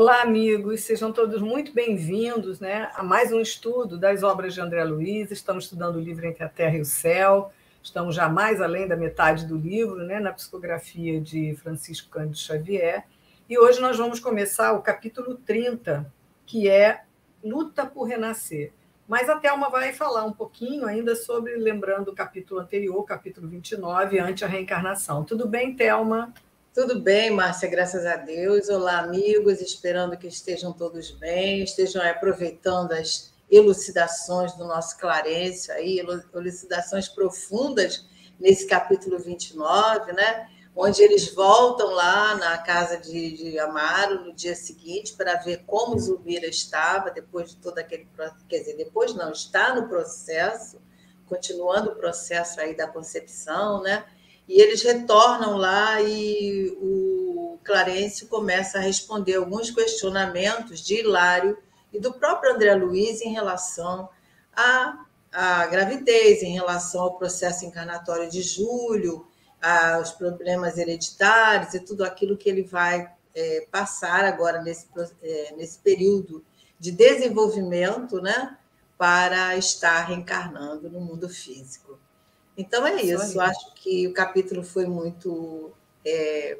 Olá, amigos, sejam todos muito bem-vindos, né, a mais um estudo das obras de André Luiz. Estamos estudando o livro Entre a Terra e o Céu, estamos já mais além da metade do livro, né, na psicografia de Francisco Cândido Xavier, e hoje nós vamos começar o capítulo 30, que é Luta por Renascer. Mas a Thelma vai falar um pouquinho ainda sobre, lembrando o capítulo anterior, o capítulo 29, Ante a Reencarnação. Tudo bem, Thelma? Tudo bem, Márcia, graças a Deus. Olá, amigos, esperando que estejam todos bem, estejam aproveitando as elucidações do nosso Clarencio, aí, elucidações profundas nesse capítulo 29, né? Onde eles voltam lá na casa de Amaro no dia seguinte para ver como Zulmira estava, depois de todo aquele processo, quer dizer, depois não, está no processo, continuando o processo aí da concepção, né? E eles retornam lá e o Clarencio começa a responder alguns questionamentos de Hilário e do próprio André Luiz em relação à gravidez, em relação ao processo encarnatório de Júlio, aos problemas hereditários e tudo aquilo que ele vai passar agora nesse período de desenvolvimento, né, para estar reencarnando no mundo físico. Então é isso, acho que o capítulo foi muito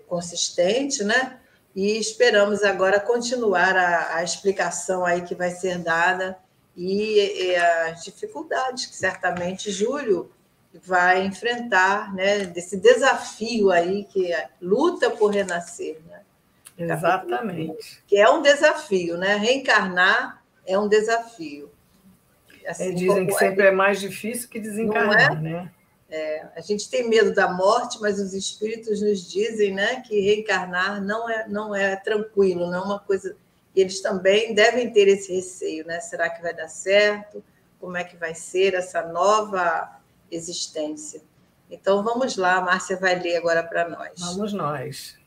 consistente, né? E esperamos agora continuar a explicação aí que vai ser dada e as dificuldades que certamente Júlio vai enfrentar, né? Desse desafio aí que é luta por renascer, né? Exatamente. Que é um desafio, né? Reencarnar é um desafio. Assim, dizem que sempre é mais difícil que desencarnar, né? A gente tem medo da morte, mas os espíritos nos dizem, né, que reencarnar não é tranquilo, não é uma coisa. E eles também devem ter esse receio, né? Será que vai dar certo? Como é que vai ser essa nova existência? Então vamos lá, a Márcia vai ler agora para nós. Vamos nós.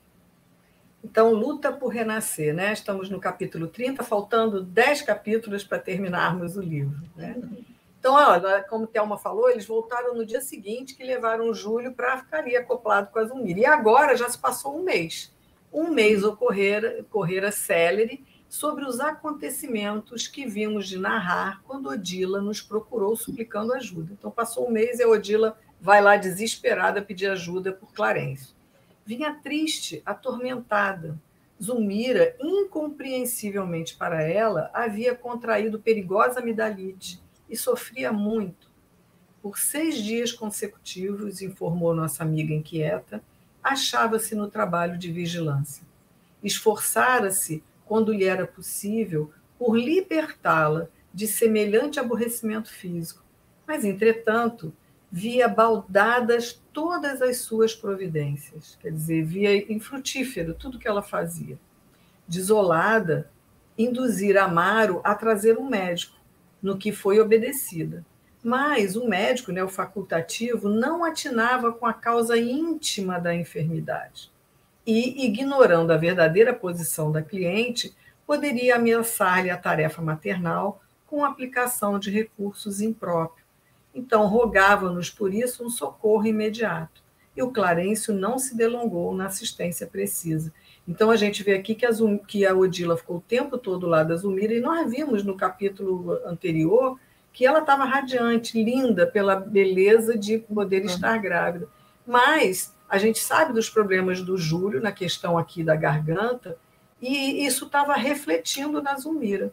Então, luta por renascer, né? Estamos no capítulo 30, faltando 10 capítulos para terminarmos o livro, né? Então, olha, como a Thelma falou, eles voltaram no dia seguinte, que levaram o Júlio para ficar ali acoplado com a Zulmira. E agora já se passou um mês. Um mês correra célere sobre os acontecimentos que vimos de narrar quando Odila nos procurou suplicando ajuda. Então, passou um mês e a Odila vai lá desesperada pedir ajuda por Clarencio. Vinha triste, atormentada. Zulmira, incompreensivelmente para ela, havia contraído perigosa amidalite e sofria muito. Por 6 dias consecutivos, informou nossa amiga inquieta, achava-se no trabalho de vigilância. Esforçara-se, quando lhe era possível, por libertá-la de semelhante aborrecimento físico, mas, entretanto, via baldadas todas as suas providências, quer dizer, via infrutífero tudo que ela fazia. Desolada, induzira Amaro a trazer um médico, no que foi obedecida. Mas o médico, né, o facultativo, não atinava com a causa íntima da enfermidade. E, ignorando a verdadeira posição da cliente, poderia ameaçar-lhe a tarefa maternal com a aplicação de recursos impróprios. Então, rogava-nos, por isso, um socorro imediato. E o Clarencio não se delongou na assistência precisa. Então, a gente vê aqui que a Odila ficou o tempo todo lá da Zulmira, e nós vimos no capítulo anterior que ela estava radiante, linda, pela beleza de poder estar grávida. Mas a gente sabe dos problemas do Júlio, na questão aqui da garganta, e isso estava refletindo na Zulmira.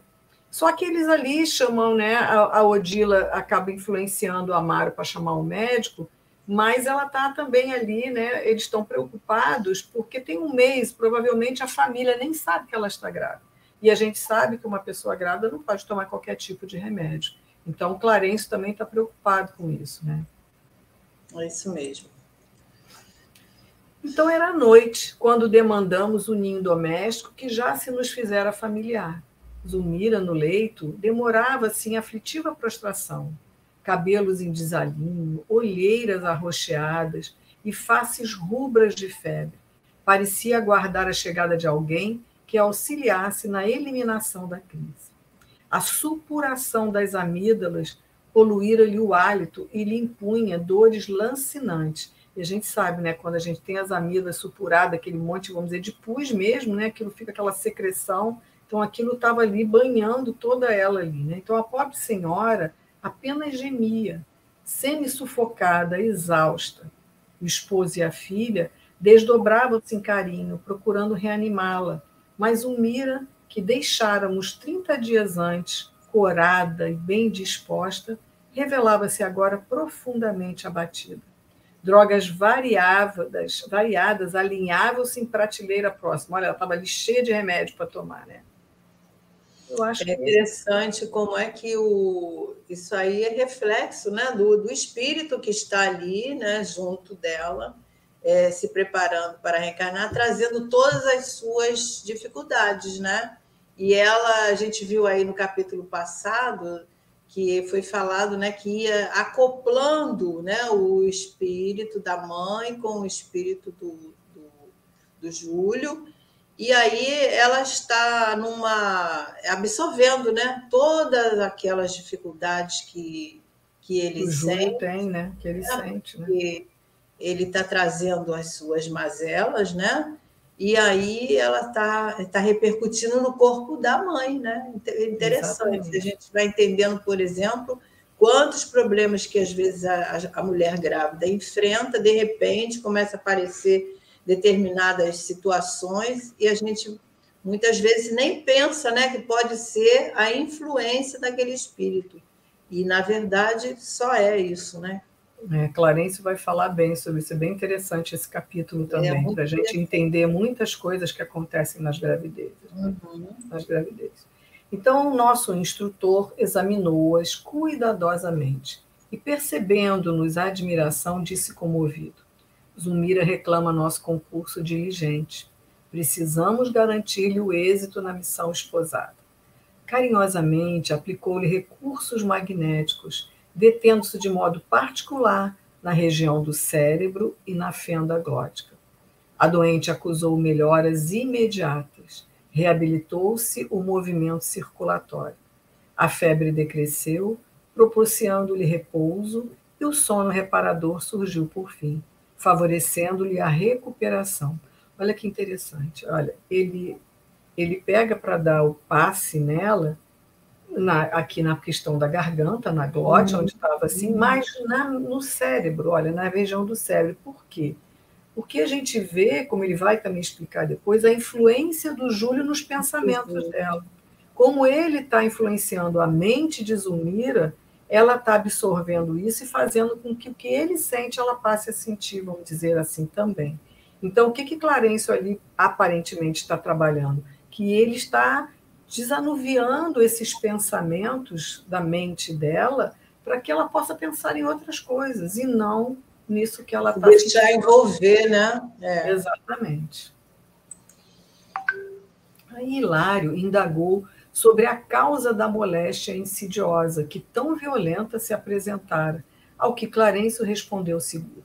Só que eles ali chamam, né, a Odila acaba influenciando o Amaro para chamar um médico, mas ela está também ali, né? Eles estão preocupados porque tem um mês, provavelmente a família nem sabe que ela está grávida. E a gente sabe que uma pessoa grávida não pode tomar qualquer tipo de remédio. Então, o Clarencio também está preocupado com isso, né? É isso mesmo. Então, era noite, quando demandamos o ninho doméstico que já se nos fizera familiar. Zulmira, no leito, demorava-se em aflitiva prostração, cabelos em desalinho, olheiras arroxeadas e faces rubras de febre. Parecia aguardar a chegada de alguém que a auxiliasse na eliminação da crise. A supuração das amígdalas poluíra-lhe o hálito e lhe impunha dores lancinantes. E a gente sabe, né, quando a gente tem as amígdalas supuradas, aquele monte, vamos dizer, de pus mesmo, né, aquilo fica aquela secreção Então, aquilo estava ali banhando toda ela ali, né? Então, a pobre senhora apenas gemia, semi-sufocada, exausta. O esposo e a filha desdobravam-se em carinho, procurando reanimá-la, mas Ulmira, que deixáramos 30 dias antes, corada e bem disposta, revelava-se agora profundamente abatida. Drogas variadas alinhavam-se em prateleira próxima. Olha, ela estava ali cheia de remédio para tomar, né? Eu acho interessante como é que isso aí é reflexo, né, do espírito que está ali, né, junto dela, se preparando para reencarnar, trazendo todas as suas dificuldades, né? E ela, a gente viu aí no capítulo passado que foi falado, né, que ia acoplando, né, o espírito da mãe com o espírito do Júlio. E aí ela está absorvendo, né, todas aquelas dificuldades que ele O Júlio sente, tem, né? Que ele sente, né? que ele está trazendo as suas mazelas, né? E aí ela está repercutindo no corpo da mãe, né? Interessante. Exatamente. A gente vai entendendo, por exemplo, quantos problemas que às vezes a mulher grávida enfrenta, de repente começa a aparecer determinadas situações e a gente muitas vezes nem pensa, né, que pode ser a influência daquele espírito. E, na verdade, só é isso, né? Clarence vai falar bem sobre isso. É bem interessante esse capítulo também, para a gente entender muitas coisas que acontecem nas gravidezes. Nas gravidezes. Então, o nosso instrutor examinou-as cuidadosamente e, percebendo-nos a admiração, disse comovido: Zulmira reclama nosso concurso diligente. Precisamos garantir-lhe o êxito na missão esposada. Carinhosamente aplicou-lhe recursos magnéticos, detendo-se de modo particular na região do cérebro e na fenda glótica. A doente acusou melhoras imediatas. Reabilitou-se o movimento circulatório. A febre decresceu, propiciando-lhe repouso, e o sono reparador surgiu por fim, favorecendo-lhe a recuperação. Olha que interessante. Olha, ele pega para dar o passe nela, aqui na questão da garganta, na glote, onde estava assim, mas no cérebro, olha, na região do cérebro. Por quê? Porque a gente vê, como ele vai também explicar depois, a influência do Júlio nos pensamentos dela. Como ele está influenciando a mente de Zulmira, ela está absorvendo isso e fazendo com que o que ele sente, ela passe a sentir, vamos dizer assim, também. Então, o que Clarencio ali aparentemente está trabalhando? Que ele está desanuviando esses pensamentos da mente dela para que ela possa pensar em outras coisas e não nisso que ela está deixar sentindo. Envolver, né? Exatamente. Aí Hilário indagou sobre a causa da moléstia insidiosa que tão violenta se apresentara, ao que Clarencio respondeu seguro.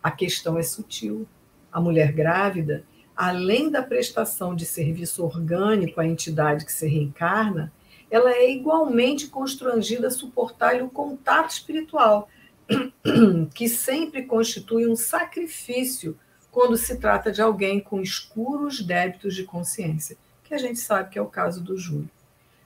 A questão é sutil. A mulher grávida, além da prestação de serviço orgânico à entidade que se reencarna, ela é igualmente constrangida a suportar-lhe o contato espiritual, que sempre constitui um sacrifício quando se trata de alguém com escuros débitos de consciência, que a gente sabe que é o caso do Júlio.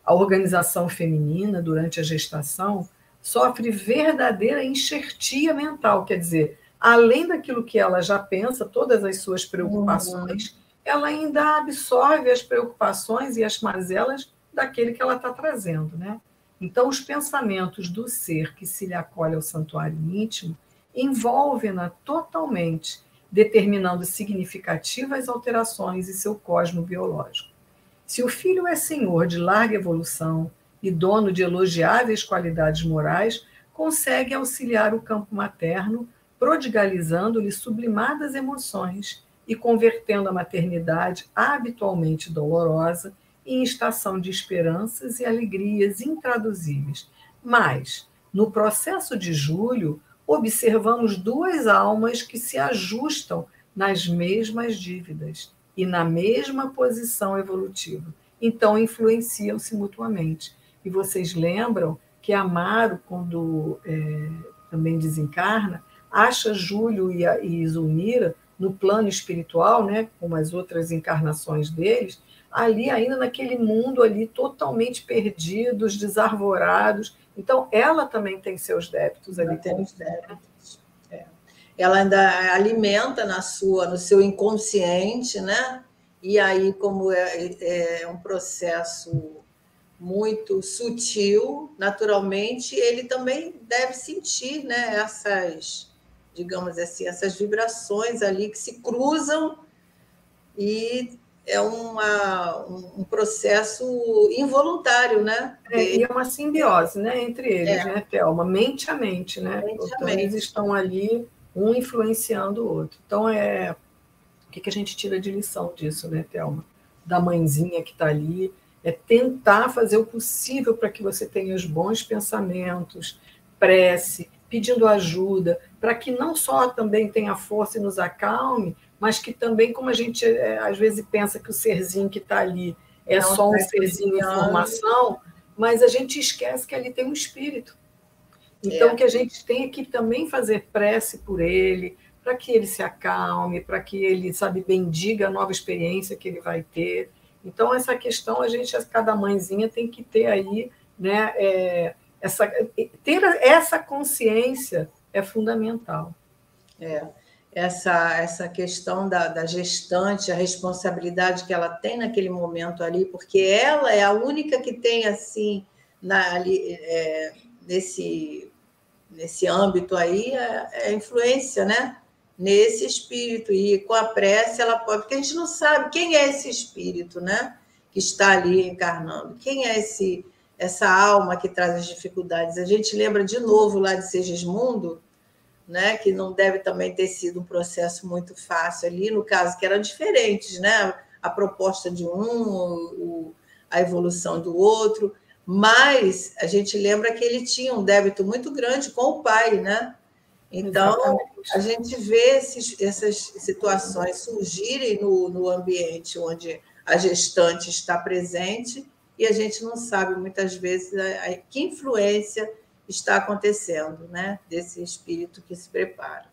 A organização feminina, durante a gestação, sofre verdadeira enxertia mental, quer dizer, além daquilo que ela já pensa, todas as suas preocupações, ela ainda absorve as preocupações e as mazelas daquele que ela está trazendo, né? Então, os pensamentos do ser que se lhe acolhe ao santuário íntimo envolvem-na totalmente, determinando significativas alterações em seu cosmo biológico. Se o filho é senhor de larga evolução e dono de elogiáveis qualidades morais, consegue auxiliar o campo materno, prodigalizando-lhe sublimadas emoções e convertendo a maternidade, habitualmente dolorosa, em estação de esperanças e alegrias intraduzíveis. Mas, no processo de Júlio, observamos duas almas que se ajustam nas mesmas dívidas e na mesma posição evolutiva. Então, influenciam-se mutuamente. E vocês lembram que Amaro, quando também desencarna, acha Júlio e Zulmira no plano espiritual, né, como as outras encarnações deles, ali ainda naquele mundo ali totalmente perdidos, desarvorados. Então, ela também tem seus débitos ali. Ela tem os débitos. Ela ainda alimenta no seu inconsciente, né? E aí, como é um processo muito sutil, naturalmente, ele também deve sentir, né, essas, digamos assim, essas vibrações ali que se cruzam e é um processo involuntário, né? E é uma simbiose, né, entre eles, né, Thelma? Mente a mente, né? Então, eles estão ali, um influenciando o outro. Então, o que a gente tira de lição disso, né, Thelma? Da mãezinha que está ali, é tentar fazer o possível para que você tenha os bons pensamentos, prece, pedindo ajuda, para que não só também tenha força e nos acalme, mas que também, como a gente às vezes pensa que o serzinho que está ali é só um serzinho em formação, mas a gente esquece que ali tem um espírito. Então, que a gente tenha que também fazer prece por ele, para que ele se acalme, para que ele, sabe, bendiga a nova experiência que ele vai ter. Então, essa questão, cada mãezinha tem que ter aí, né, ter essa consciência é fundamental. Essa questão da gestante, a responsabilidade que ela tem naquele momento ali, porque ela é a única que tem, assim, nesse âmbito aí, a influência, né? Nesse espírito. E com a prece, ela pode... Porque a gente não sabe quem é esse espírito, né? Que está ali encarnando. Quem é essa alma que traz as dificuldades? A gente lembra de novo lá de Segismundo, né, que não deve também ter sido um processo muito fácil ali, no caso que eram diferentes, né, a proposta de a evolução do outro, mas a gente lembra que ele tinha um débito muito grande com o pai, né? Então, exatamente, a gente vê essas situações surgirem no ambiente onde a gestante está presente e a gente não sabe, muitas vezes, que influência está acontecendo, né? Desse espírito que se prepara.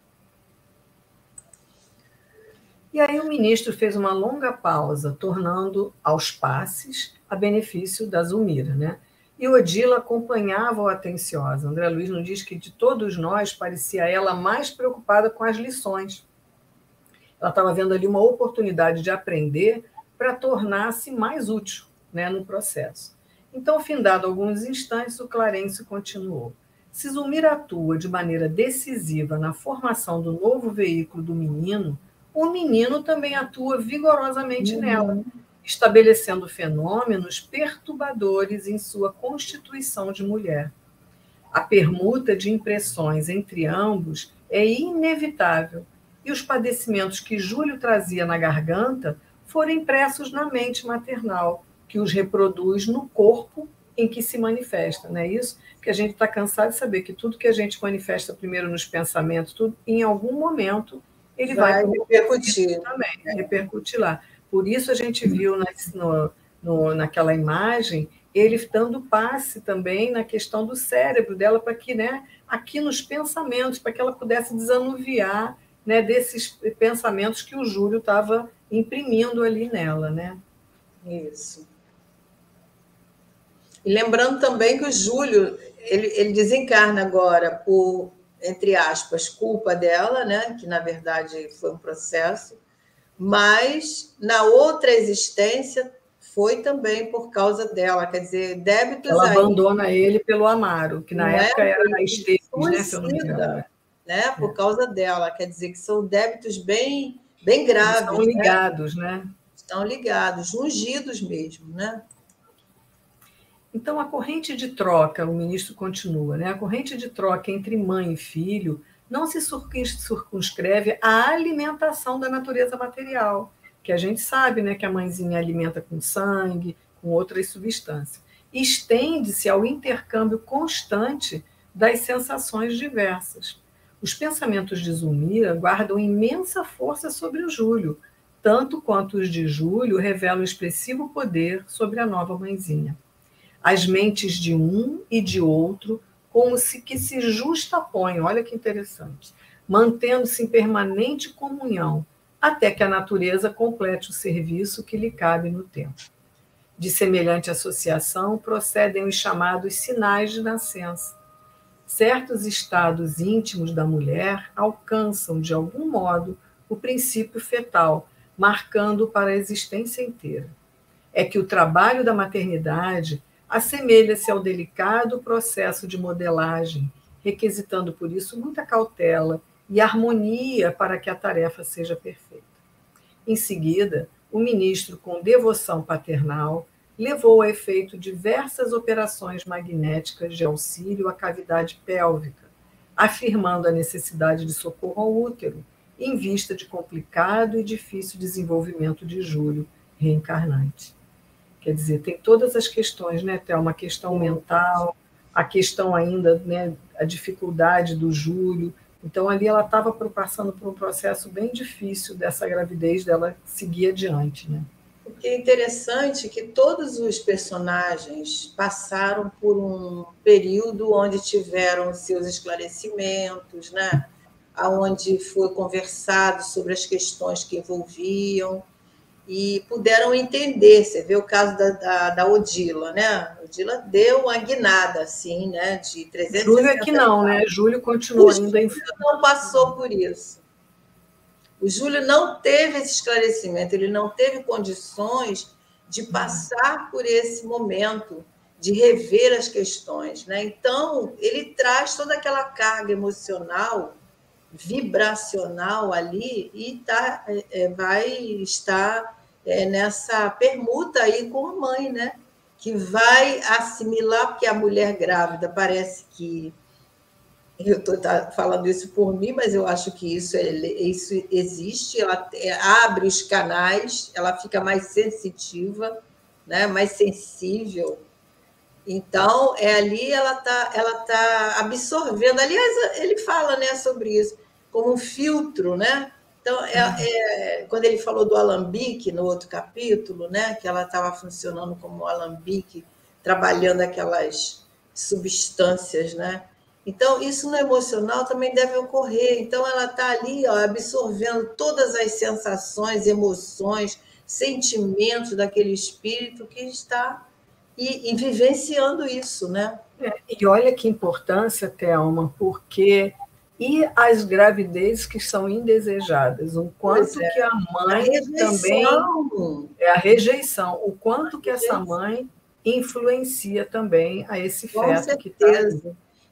E aí o ministro fez uma longa pausa, tornando aos passes a benefício da Zulmira, né? E Odila acompanhava-o atenciosa. André Luiz nos diz que de todos nós parecia ela mais preocupada com as lições. Ela estava vendo ali uma oportunidade de aprender para tornar-se mais útil, né, no processo. Então, findado alguns instantes, o Clarencio continuou. Se Zulmira atua de maneira decisiva na formação do novo veículo do menino, o menino também atua vigorosamente nela, estabelecendo fenômenos perturbadores em sua constituição de mulher. A permuta de impressões entre ambos é inevitável, e os padecimentos que Júlio trazia na garganta foram impressos na mente maternal, que os reproduz no corpo em que se manifesta, não é isso? Porque a gente está cansado de saber que tudo que a gente manifesta primeiro nos pensamentos, tudo, em algum momento ele vai repercutir também, repercutir lá. Por isso a gente viu naquela imagem ele dando passe também na questão do cérebro dela para que, né, aqui nos pensamentos, para que ela pudesse desanuviar, né, desses pensamentos que o Júlio estava imprimindo ali nela, né? Isso. E lembrando também que o Júlio, ele desencarna agora por, entre aspas, culpa dela, né? Que na verdade foi um processo, mas na outra existência foi também por causa dela, quer dizer, débitos. Ela abandona ele pelo Amaro, que na época era Esteves, né? Se eu não me engano, né? Por causa dela, quer dizer que são débitos bem graves. Estão ligados, né? Estão ligados, ungidos mesmo, né? Então, a corrente de troca, o ministro continua, né? A corrente de troca entre mãe e filho não se circunscreve à alimentação da natureza material, que a gente sabe, né, que a mãezinha alimenta com sangue, com outras substâncias. Estende-se ao intercâmbio constante das sensações diversas. Os pensamentos de Zulmira guardam imensa força sobre o Júlio, tanto quanto os de Júlio revelam expressivo poder sobre a nova mãezinha. As mentes de um e de outro como se justapõem, olha que interessante, mantendo-se em permanente comunhão, até que a natureza complete o serviço que lhe cabe no tempo. De semelhante associação procedem os chamados sinais de nascença. Certos estados íntimos da mulher alcançam, de algum modo, o princípio fetal, marcando para a existência inteira. É que o trabalho da maternidade assemelha-se ao delicado processo de modelagem, requisitando por isso muita cautela e harmonia para que a tarefa seja perfeita. Em seguida, o ministro, com devoção paternal, levou a efeito diversas operações magnéticas de auxílio à cavidade pélvica, afirmando a necessidade de socorro ao útero, em vista de complicado e difícil desenvolvimento de Júlio reencarnante. Quer dizer, tem todas as questões, né, Thelma? A questão mental, a questão ainda, né, a dificuldade do Júlio. Então, ali ela estava passando por um processo bem difícil dessa gravidez, dela seguir adiante, né? O que é interessante é que todos os personagens passaram por um período onde tiveram seus esclarecimentos, né? Onde foi conversado sobre as questões que envolviam e puderam entender. Você vê o caso da Odila, né? A Odila deu uma guinada, assim, né? De 360 Júlio é que não, né? Júlio continua ainda... Júlio não passou por isso. O Júlio não teve esse esclarecimento, ele não teve condições de passar por esse momento, de rever as questões, né? Então, ele traz toda aquela carga emocional, vibracional ali e vai estar nessa permuta aí com a mãe, né? Que vai assimilar, porque a mulher grávida parece que... Eu estou falando isso por mim, mas eu acho que isso existe, ela abre os canais, ela fica mais sensitiva, né? Mais sensível. Então, ali ela tá absorvendo. Aliás, ele fala, né, sobre isso, como um filtro, né? Então, quando ele falou do alambique no outro capítulo, né, que ela estava funcionando como um alambique, trabalhando aquelas substâncias, né? Então, isso no emocional também deve ocorrer. Então, ela está ali, ó, absorvendo todas as sensações, emoções, sentimentos daquele espírito que está e vivenciando isso, né? E olha que importância, Thelma, porque e as gravidezes que são indesejadas, o quanto que a mãe também é a rejeição, o quanto que essa mãe influencia também a esse feto que está ali.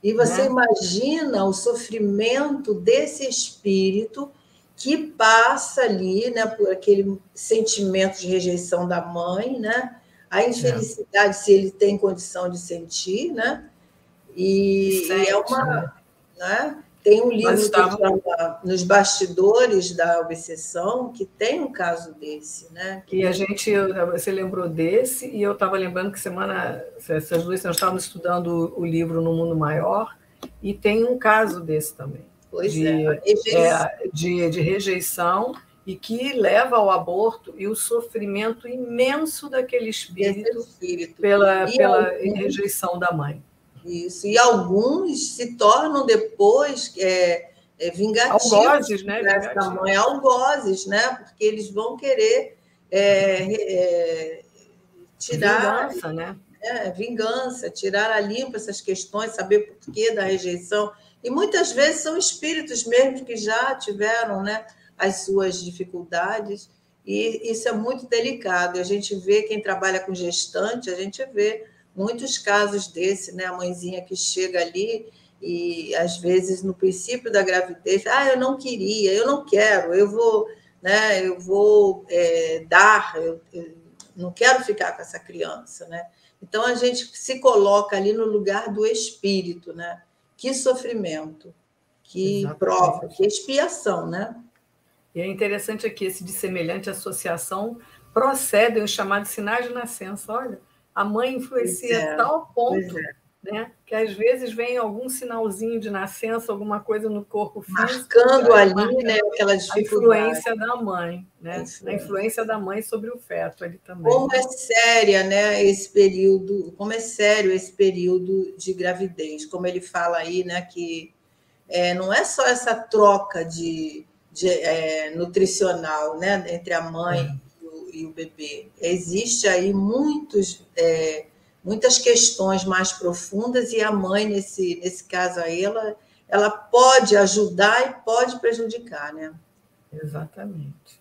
E você imagina o sofrimento desse espírito que passa ali, né, por aquele sentimento de rejeição da mãe, né? A infelicidade, se ele tem condição de sentir, né? E sente, é uma... Né? Tem um livro que chama Nos Bastidores da Obsessão, que tem um caso desse, né? E você lembrou desse, e eu estava lembrando que essas duas nós estávamos estudando o livro No Mundo Maior, e tem um caso desse também. De rejeição, e que leva ao aborto e o sofrimento imenso daquele espírito pela rejeição da mãe. Isso. E alguns se tornam depois vingativos. Algozes, né? Algozes, né? Porque eles vão querer tirar... Vingança, né? Vingança, tirar a limpo essas questões, saber o porquê da rejeição. E muitas vezes são espíritos mesmo que já tiveram, né, as suas dificuldades. E isso é muito delicado. E a gente vê, quem trabalha com gestante, a gente vê muitos casos desse, né? A mãezinha que chega ali e, às vezes, no princípio da gravidez, eu não queria, eu não quero, eu vou, né, dar, eu não quero ficar com essa criança, né? Então, a gente se coloca ali no lugar do espírito, né? Que sofrimento, que prova, que expiação, né? E é interessante aqui, esse de semelhante associação procedem os chamados sinais de nascença. Olha, a mãe influencia a tal ponto, né, que às vezes vem algum sinalzinho de nascença, alguma coisa no corpo físico. Marcando ali, né, aquela dificuldade. A influência da mãe, né? A influência da mãe sobre o feto ali também. Como é séria, né, esse período, como é sério esse período de gravidez, como ele fala aí, né, que não é só essa troca de nutricional, né, entre a mãe e o bebê. Existe aí muitas questões mais profundas e a mãe, nesse caso aí, ela pode ajudar e pode prejudicar, né? Exatamente.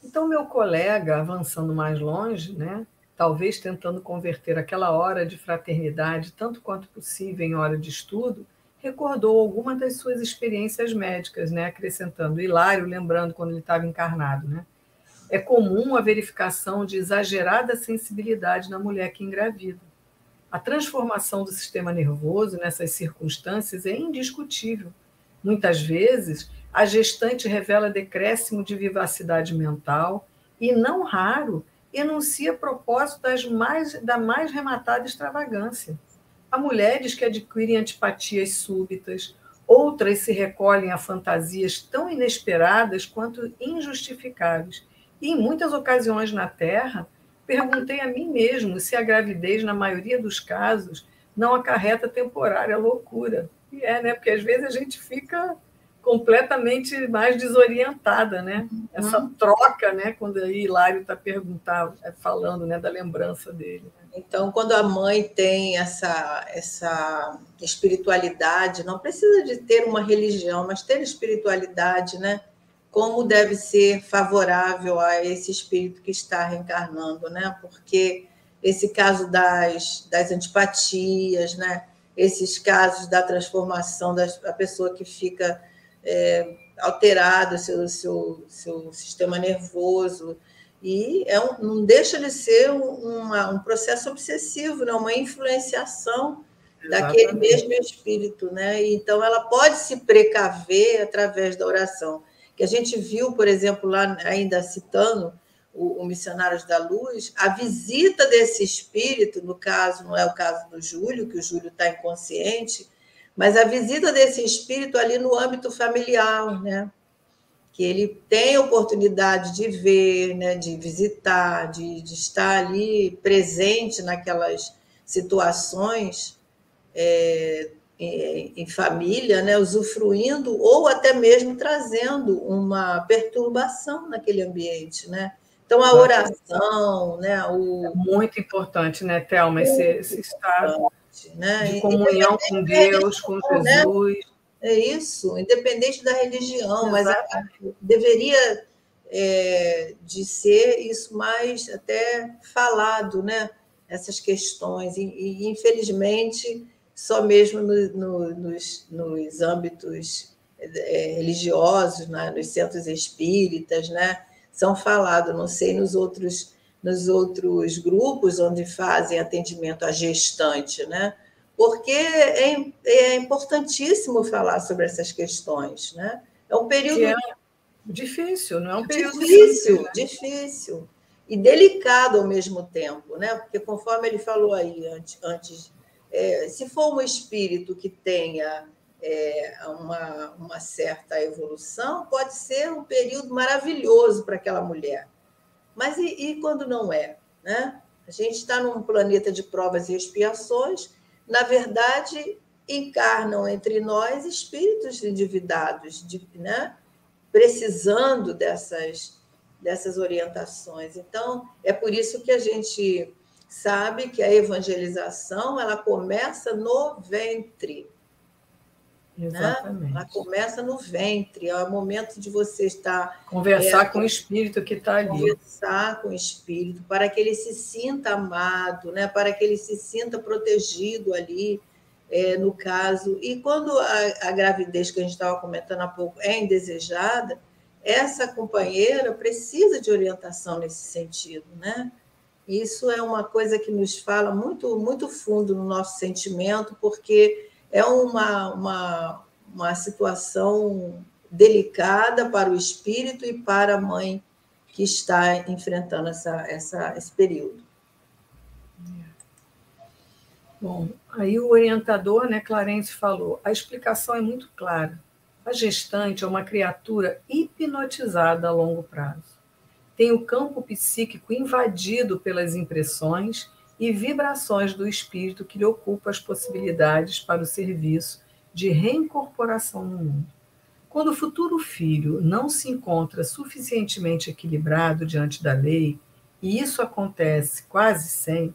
Então, meu colega, avançando mais longe, né, talvez tentando converter aquela hora de fraternidade tanto quanto possível em hora de estudo, recordou alguma das suas experiências médicas, né, acrescentando Hilário, lembrando quando ele estava encarnado. Né? É comum a verificação de exagerada sensibilidade na mulher que engravida. A transformação do sistema nervoso nessas circunstâncias é indiscutível. Muitas vezes, a gestante revela decréscimo de vivacidade mental e, não raro, enuncia propósitos da mais rematada extravagância. Há mulheres que adquirem antipatias súbitas, outras se recolhem a fantasias tão inesperadas quanto injustificáveis. E, em muitas ocasiões na Terra, perguntei a mim mesmo se a gravidez, na maioria dos casos, não acarreta temporária loucura. E né? Porque às vezes a gente fica completamente mais desorientada, né? Essa troca, né? Quando aí Hilário está falando, né, da lembrança dele. Né? Então, quando a mãe tem essa espiritualidade, não precisa de ter uma religião, mas ter espiritualidade, né? Como deve ser favorável a esse espírito que está reencarnando, né? Porque esse caso das antipatias, né? Esses casos da transformação da pessoa que fica alterado, seu sistema nervoso, e não deixa de ser um processo obsessivo, né? Uma influenciação daquele mesmo espírito, né? Então, ela pode se precaver através da oração. Que a gente viu, por exemplo, lá, ainda citando o Missionários da Luz, a visita desse espírito, no caso, não é o caso do Júlio, que o Júlio está inconsciente, mas a visita desse espírito ali no âmbito familiar, né? Que ele tem oportunidade de ver, né? De visitar, de estar ali presente naquelas situações em família, né? Usufruindo ou até mesmo trazendo uma perturbação naquele ambiente, né? Então, a oração, né? É muito importante, né, Thelma, esse estado né? de comunhão com Deus, com Jesus. Né? É isso, independente da religião, mas deveria de ser isso mais até falado, né? Essas questões, e infelizmente, só mesmo nos âmbitos religiosos, né? Nos centros espíritas, né? São falados, não sei nos outros grupos onde fazem atendimento à gestante, né? Porque é importantíssimo falar sobre essas questões, né? É um período difícil, não é um período simples, né? Difícil e delicado ao mesmo tempo, né? Porque conforme ele falou aí antes, se for um espírito que tenha uma certa evolução, pode ser um período maravilhoso para aquela mulher. Mas e quando não é, né? A gente está num planeta de provas e expiações. Na verdade, encarnam entre nós espíritos endividados, né? Precisando dessas orientações. Então, é por isso que a gente sabe que a evangelização ela começa no ventre. Exatamente. Né? Ela começa no ventre, é o momento de você estar... Conversar com o espírito que está ali. Conversar com o espírito, para que ele se sinta amado, né? Para que ele se sinta protegido ali, no caso. E quando a gravidez, que a gente estava comentando há pouco, é indesejada, essa companheira precisa de orientação nesse sentido, né? Isso é uma coisa que nos fala muito, muito fundo no nosso sentimento, porque é uma situação delicada para o espírito e para a mãe que está enfrentando esse período. Bom, aí o orientador, né, Clarence, falou, a explicação é muito clara. A gestante é uma criatura hipnotizada a longo prazo. Tem o campo psíquico invadido pelas impressões e vibrações do espírito que lhe ocupa as possibilidades para o serviço de reincorporação no mundo. Quando o futuro filho não se encontra suficientemente equilibrado diante da lei, e isso acontece quase sempre,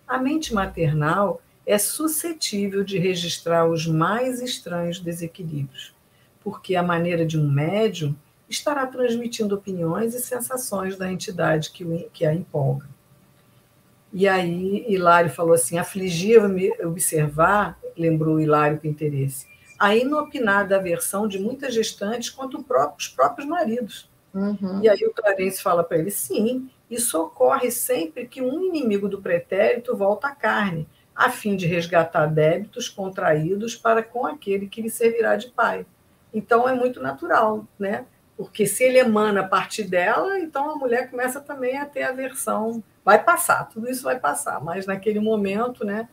a mente maternal é suscetível de registrar os mais estranhos desequilíbrios, porque a maneira de um médium estará transmitindo opiniões e sensações da entidade que a empolga. E aí Hilário falou assim, afligia-me observar, lembrou Hilário com interesse, a inopinada aversão de muitas gestantes contra os próprios maridos. Uhum. E aí o Clarence fala para ele, sim, isso ocorre sempre que um inimigo do pretérito volta à carne, a fim de resgatar débitos contraídos para com aquele que lhe servirá de pai. Então é muito natural, né? Porque se ele emana a partir dela, então a mulher começa também a ter aversão. Vai passar, tudo isso vai passar, mas naquele momento, né?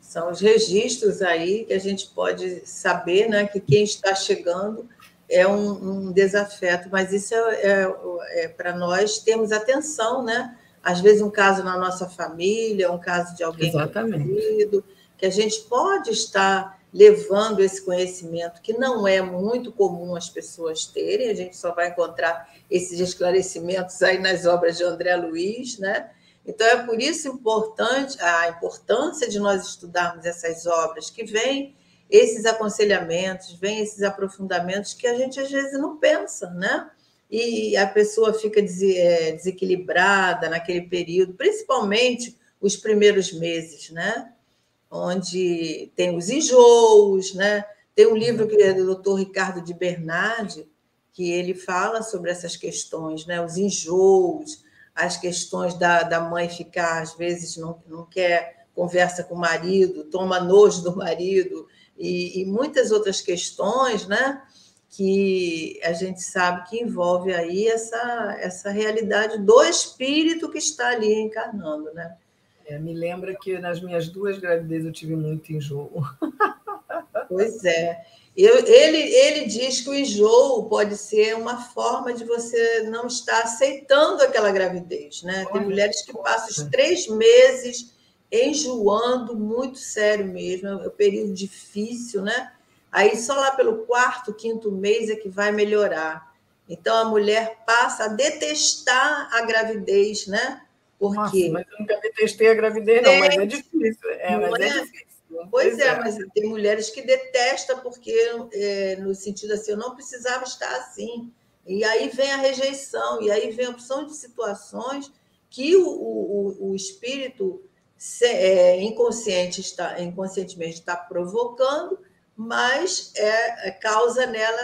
São os registros aí que a gente pode saber, né, que quem está chegando é um desafeto, mas isso é para nós termos atenção, né? Às vezes um caso na nossa família, um caso de alguém conhecido, que a gente pode estar levando esse conhecimento que não é muito comum as pessoas terem, a gente só vai encontrar esses esclarecimentos aí nas obras de André Luiz, né? Então, é por isso importante a importância de nós estudarmos essas obras, que vêm esses aconselhamentos, vêm esses aprofundamentos que a gente às vezes não pensa, né? E a pessoa fica desequilibrada naquele período, principalmente os primeiros meses, né? Onde tem os enjoos, né? Tem um livro que é do Dr. Ricardo de Bernardi, que ele fala sobre essas questões, né? Os enjoos, as questões da mãe ficar, às vezes, não quer conversa com o marido, toma nojo do marido, e muitas outras questões, né? Que a gente sabe que envolve aí essa realidade do espírito que está ali encarnando, né? Me lembra que nas minhas 2 gravidezes eu tive muito enjoo. Pois é. Ele diz que o enjoo pode ser uma forma de você não estar aceitando aquela gravidez, né? Tem mulheres que passam os 3 meses enjoando, muito sério mesmo, é um período difícil, né? Aí só lá pelo 4º, 5º mês é que vai melhorar. Então a mulher passa a detestar a gravidez, né? Porque... Nossa, mas eu nunca detestei a gravidez, não, mas é difícil. Mas é difícil. Pois é, mas tem mulheres que detestam porque, no sentido assim, eu não precisava estar assim. E aí vem a rejeição, e aí vem a opção de situações que o espírito inconscientemente está provocando, mas causa nela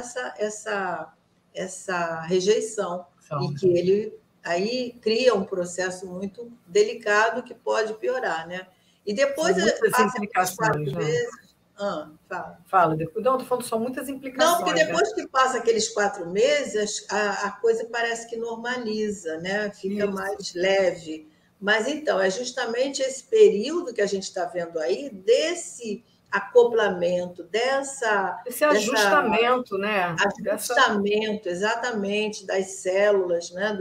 essa rejeição. E que ele aí cria um processo muito delicado que pode piorar, né? E depois muitas implicações, né? Vezes... Fala, depois. Não, estou falando só muitas implicações. Não, porque depois que passa aqueles 4 meses, a coisa parece que normaliza, né? Fica mais leve. Mas então, é justamente esse período que a gente está vendo aí, desse acoplamento, esse ajustamento, né? Ajustamento, exatamente, das células, né?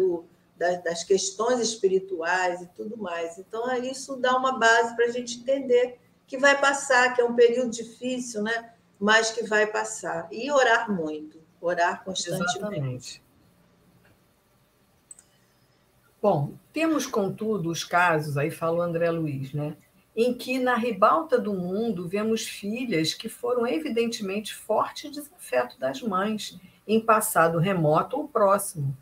Das questões espirituais e tudo mais. Então, isso dá uma base para a gente entender que vai passar, que é um período difícil, né? Mas que vai passar. E orar muito, orar constantemente. Exatamente. Bom, temos, contudo, os casos, aí fala o André Luiz, né? Em que, na ribalta do mundo, vemos filhas que foram evidentemente forte desafeto das mães, em passado remoto ou próximo,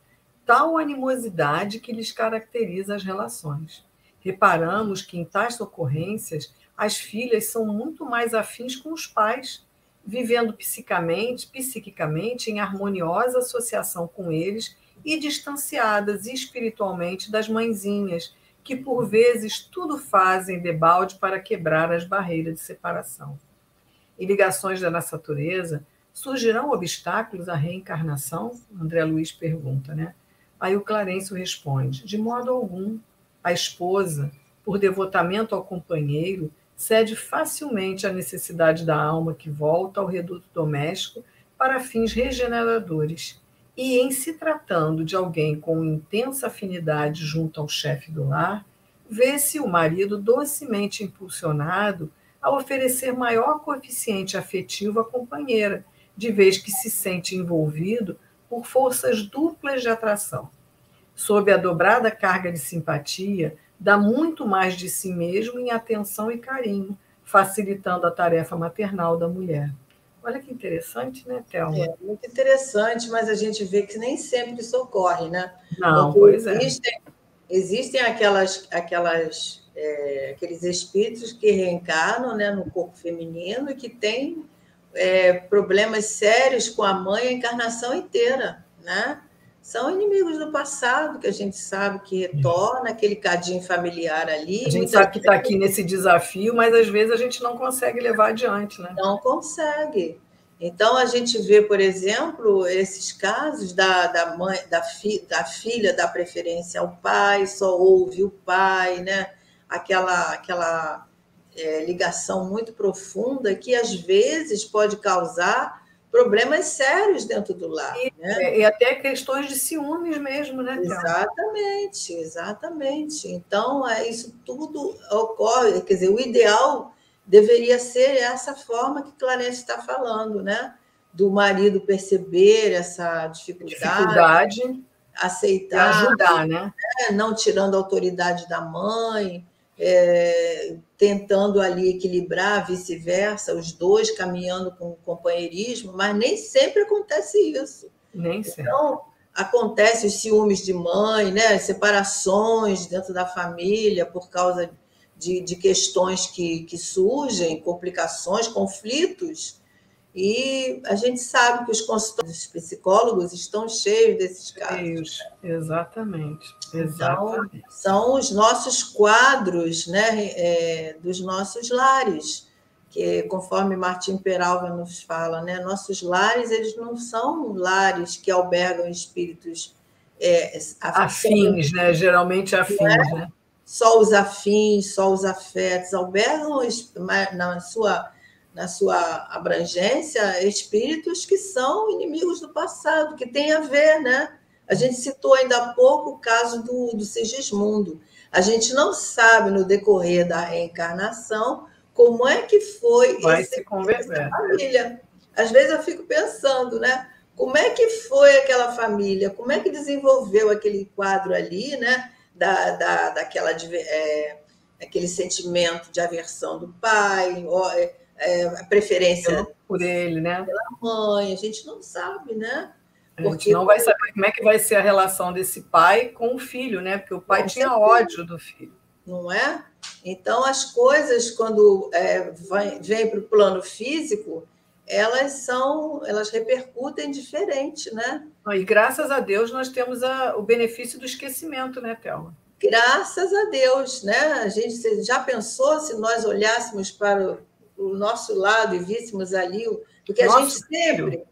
tal animosidade que lhes caracteriza as relações. Reparamos que, em tais ocorrências, as filhas são muito mais afins com os pais, vivendo psiquicamente em harmoniosa associação com eles e distanciadas espiritualmente das mãezinhas, que por vezes tudo fazem debalde para quebrar as barreiras de separação. Em ligações da nossa natureza, surgirão obstáculos à reencarnação? André Luiz pergunta, né? Aí o Clarencio responde, de modo algum. A esposa, por devotamento ao companheiro, cede facilmente à necessidade da alma que volta ao reduto doméstico para fins regeneradores. E, em se tratando de alguém com intensa afinidade junto ao chefe do lar, vê-se o marido docemente impulsionado a oferecer maior coeficiente afetivo à companheira, de vez que se sente envolvido por forças duplas de atração. Sob a dobrada carga de simpatia, dá muito mais de si mesmo em atenção e carinho, facilitando a tarefa maternal da mulher. Olha que interessante, né, Thelma? É muito interessante, mas a gente vê que nem sempre isso ocorre, né? Não, Porque pois é. existem aqueles espíritos que reencarnam, né, no corpo feminino e que têm problemas sérios com a mãe a encarnação inteira, né? São inimigos do passado, que a gente sabe que retorna, aquele cadinho familiar ali. A gente sabe que está aqui nesse desafio, mas às vezes a gente não consegue levar adiante, né? Não consegue. Então, a gente vê, por exemplo, esses casos da mãe, da filha dar preferência ao pai, só ouve o pai, né? Aquela ligação muito profunda que, às vezes, pode causar problemas sérios dentro do lar. E até questões de ciúmes mesmo, né, Thelma? Exatamente. Então, isso tudo ocorre. Quer dizer, o ideal deveria ser essa forma que Clarence está falando, né? Do marido perceber essa dificuldade, aceitar, e ajudar, né? Não tirando a autoridade da mãe, tentando ali equilibrar, vice-versa, os dois caminhando com o companheirismo, mas nem sempre acontece isso. Nem sempre. Então, acontece os ciúmes de mãe, né? Separações dentro da família por causa de questões que surgem, complicações, conflitos, e a gente sabe que os consultórios dos psicólogos estão cheios desses casos. Exatamente. Então, são os nossos quadros, né, dos nossos lares, que, conforme Martim Peralva nos fala, né, nossos lares, eles não são lares que albergam espíritos afins, né? Geralmente afins, né? Só os afins, só os afetos, albergam na sua abrangência espíritos que são inimigos do passado, que tem a ver, né? A gente citou ainda há pouco o caso do Sigismundo. A gente não sabe, no decorrer da reencarnação, como é que foi essa família. Às vezes eu fico pensando, né? Como é que foi aquela família? Como é que desenvolveu aquele quadro ali, né? Aquele sentimento de aversão do pai, a preferência por ele, né? Pela mãe. A gente não sabe, né? Porque a gente não vai saber como é que vai ser a relação desse pai com o filho, né? Porque o pai tinha ódio do filho. Não é? Então, as coisas, quando vêm para o plano físico, elas repercutem diferente, né? E graças a Deus nós temos o benefício do esquecimento, né, Thelma? Graças a Deus, né? A gente já pensou se nós olhássemos para o nosso lado e víssemos ali, porque a gente sempre...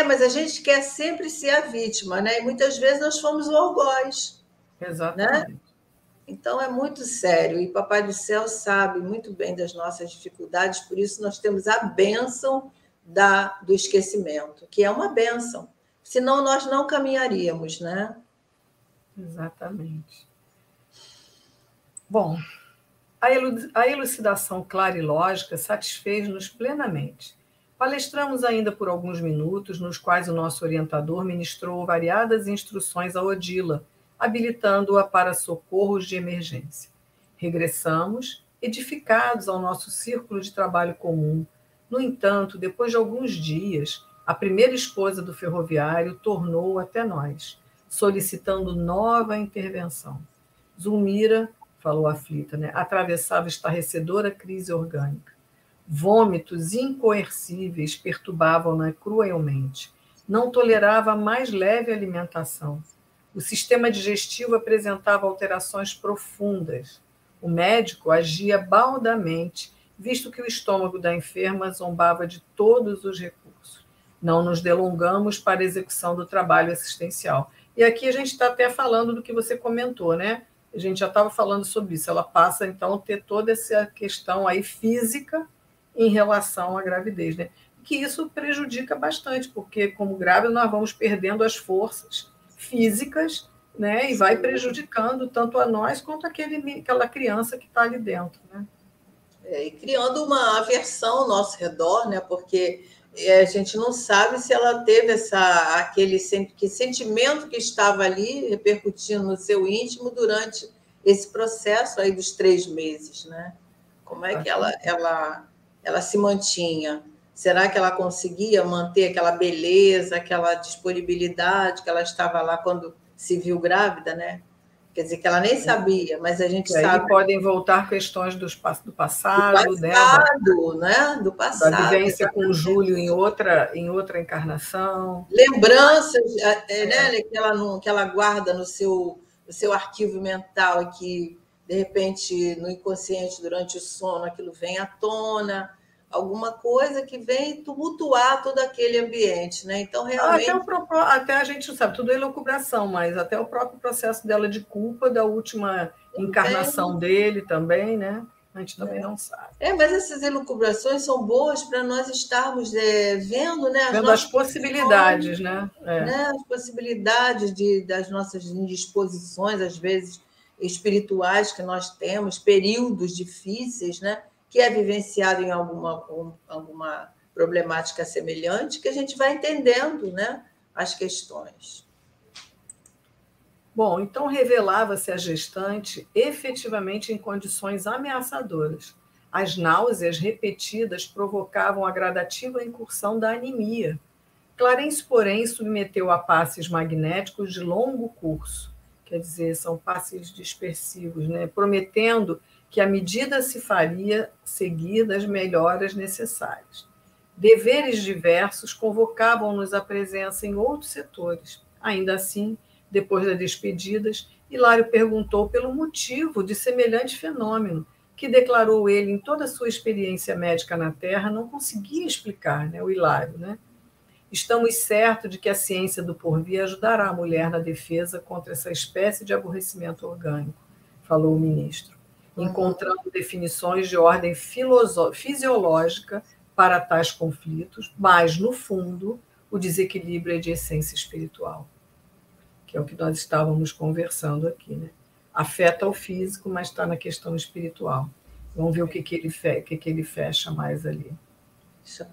mas a gente quer sempre ser a vítima, né? E muitas vezes nós fomos o algoz. Exatamente. Né? Então, é muito sério, e Papai do Céu sabe muito bem das nossas dificuldades, por isso nós temos a bênção do esquecimento, que é uma bênção, senão nós não caminharíamos, né? Exatamente. Bom, a elucidação clara e lógica satisfez-nos plenamente. Palestramos ainda por alguns minutos, nos quais o nosso orientador ministrou variadas instruções a Odila, habilitando-a para socorros de emergência. Regressamos, edificados ao nosso círculo de trabalho comum. No entanto, depois de alguns dias, a primeira esposa do ferroviário tornou até nós, solicitando nova intervenção. Zulmira, falou aflita, né, atravessava estarrecedora crise orgânica. Vômitos incoercíveis perturbavam-na cruelmente. Não tolerava a mais leve alimentação. O sistema digestivo apresentava alterações profundas. O médico agia baldamente, visto que o estômago da enferma zombava de todos os recursos. Não nos delongamos para a execução do trabalho assistencial. E aqui a gente está até falando do que você comentou, né? A gente já estava falando sobre isso. Ela passa, então, a ter toda essa questão aí física em relação à gravidez, né? Que isso prejudica bastante, porque, como grávida, nós vamos perdendo as forças físicas, né? E vai prejudicando tanto a nós quanto aquela criança que está ali dentro, né? E criando uma aversão ao nosso redor, né? Porque a gente não sabe se ela teve aquele sentimento que estava ali repercutindo no seu íntimo durante esse processo aí dos 3 meses, né? Como é que ela se mantinha? Será que ela conseguia manter aquela beleza, aquela disponibilidade que ela estava lá quando se viu grávida, né? Quer dizer, que ela nem sabia, mas a gente sabe. Aí podem voltar questões do passado, né? Do da passado. vivência com Júlio em outra encarnação. Lembranças, né, que ela guarda no seu arquivo mental e que, de repente, no inconsciente, durante o sono, aquilo vem à tona, alguma coisa que vem tumultuar todo aquele ambiente, né? Então, realmente... Até a gente sabe, tudo é elucubração, mas até o próprio processo dela de culpa da última encarnação dele também, né? A gente também não sabe. Mas essas elucubrações são boas para nós estarmos vendo, né, as possibilidades, né? As possibilidades das nossas indisposições, às vezes espirituais, que nós temos, períodos difíceis, né, que é vivenciado em alguma problemática semelhante, que a gente vai entendendo, né, as questões. Bom, então revelava-se a gestante efetivamente em condições ameaçadoras. As náuseas repetidas provocavam a gradativa incursão da anemia. Clarence, porém, submeteu a passes magnéticos de longo curso, quer dizer, são passes dispersivos, né? Prometendo que à medida se faria seguir das melhoras necessárias. Deveres diversos convocavam-nos à presença em outros setores. Ainda assim, depois das despedidas, Hilário perguntou pelo motivo de semelhante fenômeno, que declarou ele, em toda a sua experiência médica na Terra, não conseguia explicar, né, o Hilário, né? Estamos certos de que a ciência do porvir ajudará a mulher na defesa contra essa espécie de aborrecimento orgânico, falou o ministro, encontrando definições de ordem fisiológica para tais conflitos, mas, no fundo, o desequilíbrio é de essência espiritual, que é o que nós estávamos conversando aqui, né? Afeta o físico, mas está na questão espiritual. Vamos ver o que ele fecha mais ali.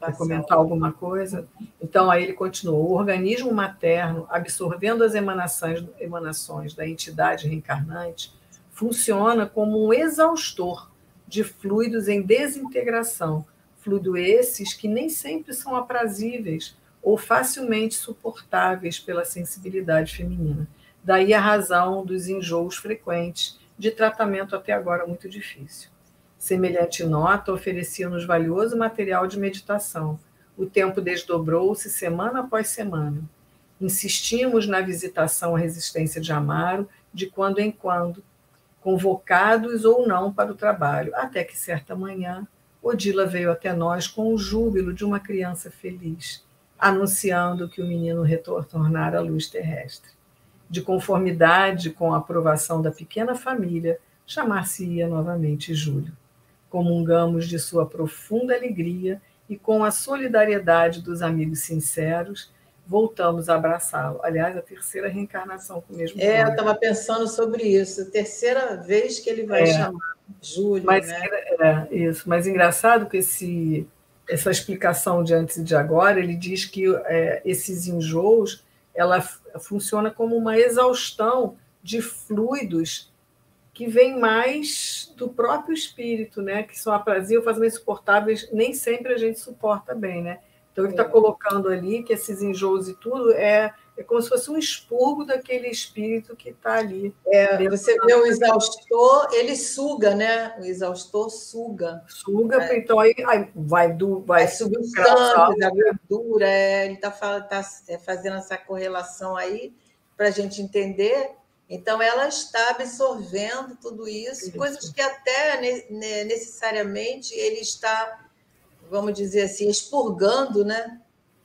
Quer comentar alguma coisa? Então, aí ele continuou. O organismo materno, absorvendo as emanações da entidade reencarnante, funciona como um exaustor de fluidos em desintegração, fluidos esses que nem sempre são aprazíveis ou facilmente suportáveis pela sensibilidade feminina. Daí a razão dos enjoos frequentes, de tratamento até agora muito difícil. Semelhante nota oferecia-nos valioso material de meditação. O tempo desdobrou-se semana após semana. Insistimos na visitação à residência de Amaro, de quando em quando, convocados ou não para o trabalho, até que certa manhã Odila veio até nós com o júbilo de uma criança feliz, anunciando que o menino retornara à luz terrestre. De conformidade com a aprovação da pequena família, chamar-se-ia novamente Júlio. Comungamos de sua profunda alegria e, com a solidariedade dos amigos sinceros, voltamos a abraçá-lo. Aliás, a terceira reencarnação com o mesmo nome. Eu estava pensando sobre isso. A terceira vez que ele vai chamar Júlio, né? Isso. Mas engraçado que essa explicação de antes e de agora, ele diz que esses enjoos, ela funciona como uma exaustão de fluidos que vem mais do próprio espírito, né? Que são aprazíveis, fazem insuportáveis, nem sempre a gente suporta bem, né? Então, ele está colocando ali que esses enjoos e tudo é como se fosse um expurgo daquele espírito que está ali. Você vê o exaustor, ele suga, né? O exaustor suga. Suga, então aí vai subir o sangue, a gordura. Ele está fazendo essa correlação aí para a gente entender. Então, ela está absorvendo tudo isso, coisas que até necessariamente ele está, vamos dizer assim, expurgando, né?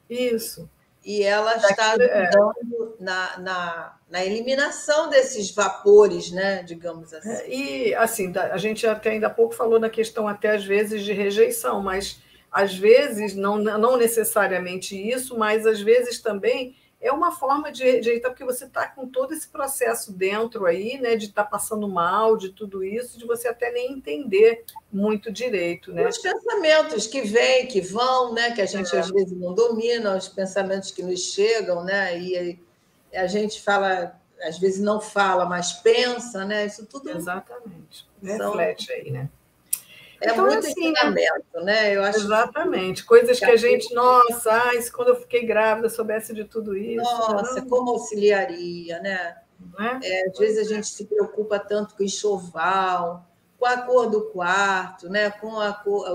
Isso. E ela está ajudando na eliminação desses vapores, né? Digamos assim. E, assim, a gente até ainda há pouco falou na questão, até às vezes, de rejeição, mas às vezes, não necessariamente isso, mas às vezes também é uma forma de rejeitar, porque você está com todo esse processo dentro aí, né, de estar passando mal, de tudo isso, de você até nem entender muito direito, né? Os pensamentos que vêm, que vão, né, que a gente às vezes não domina, os pensamentos que nos chegam, né, e a gente fala, às vezes não fala, mas pensa, né? Isso tudo Exatamente. são Reflete aí, né? é Então é muito assim, né? ensinamento, né? Eu acho que Exatamente. Coisas que a gente, nossa, se quando eu fiquei grávida soubesse de tudo isso, né? nossa, como auxiliaria, né? Não é? Às vezes a gente se preocupa tanto com o enxoval, com a cor do quarto, né? Com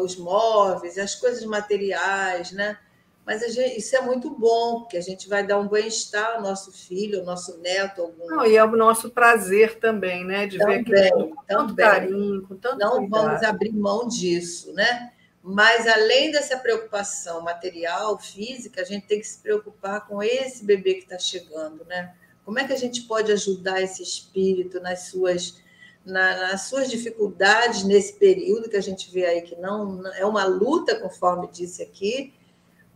os móveis, as coisas materiais, né? Mas isso é muito bom, porque a gente vai dar um bem-estar ao nosso filho, ao nosso neto, algum. Não, e é o nosso prazer também, né? De ver aquilo tudo Também, com tanto também. carinho, com tanto Não vamos cuidado. abrir mão disso, né? Mas além dessa preocupação material, física, a gente tem que se preocupar com esse bebê que está chegando, né? Como é que a gente pode ajudar esse espírito nas suas dificuldades nesse período que a gente vê aí que não é uma luta, conforme disse aqui,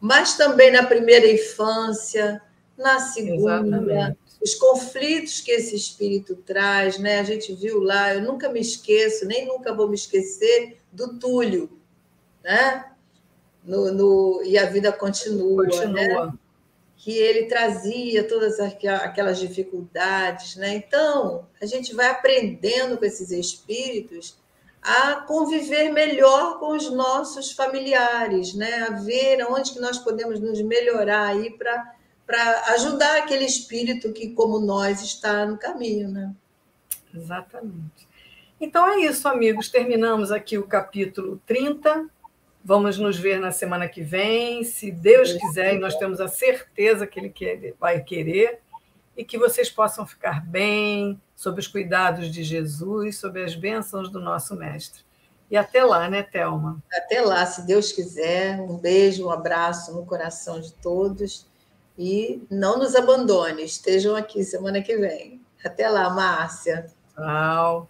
mas também na primeira infância, na segunda, Exatamente. os conflitos que esse espírito traz, né? A gente viu lá, eu nunca me esqueço, nem nunca vou me esquecer do Túlio, né? E a vida continua, né? Continua. Que ele trazia todas aquelas dificuldades, né? Então, a gente vai aprendendo com esses espíritos a conviver melhor com os nossos familiares, né? A ver onde que nós podemos nos melhorar aí para ajudar aquele espírito que, como nós, está no caminho, né? Exatamente. Então é isso, amigos. Terminamos aqui o capítulo 30. Vamos nos ver na semana que vem, se Deus quiser, e nós temos a certeza que Ele vai querer, e que vocês possam ficar bem, sob os cuidados de Jesus, sob as bênçãos do nosso Mestre. E até lá, né, Thelma? Até lá, se Deus quiser. Um beijo, um abraço no coração de todos. E não nos abandone, estejam aqui semana que vem. Até lá, Márcia. Tchau.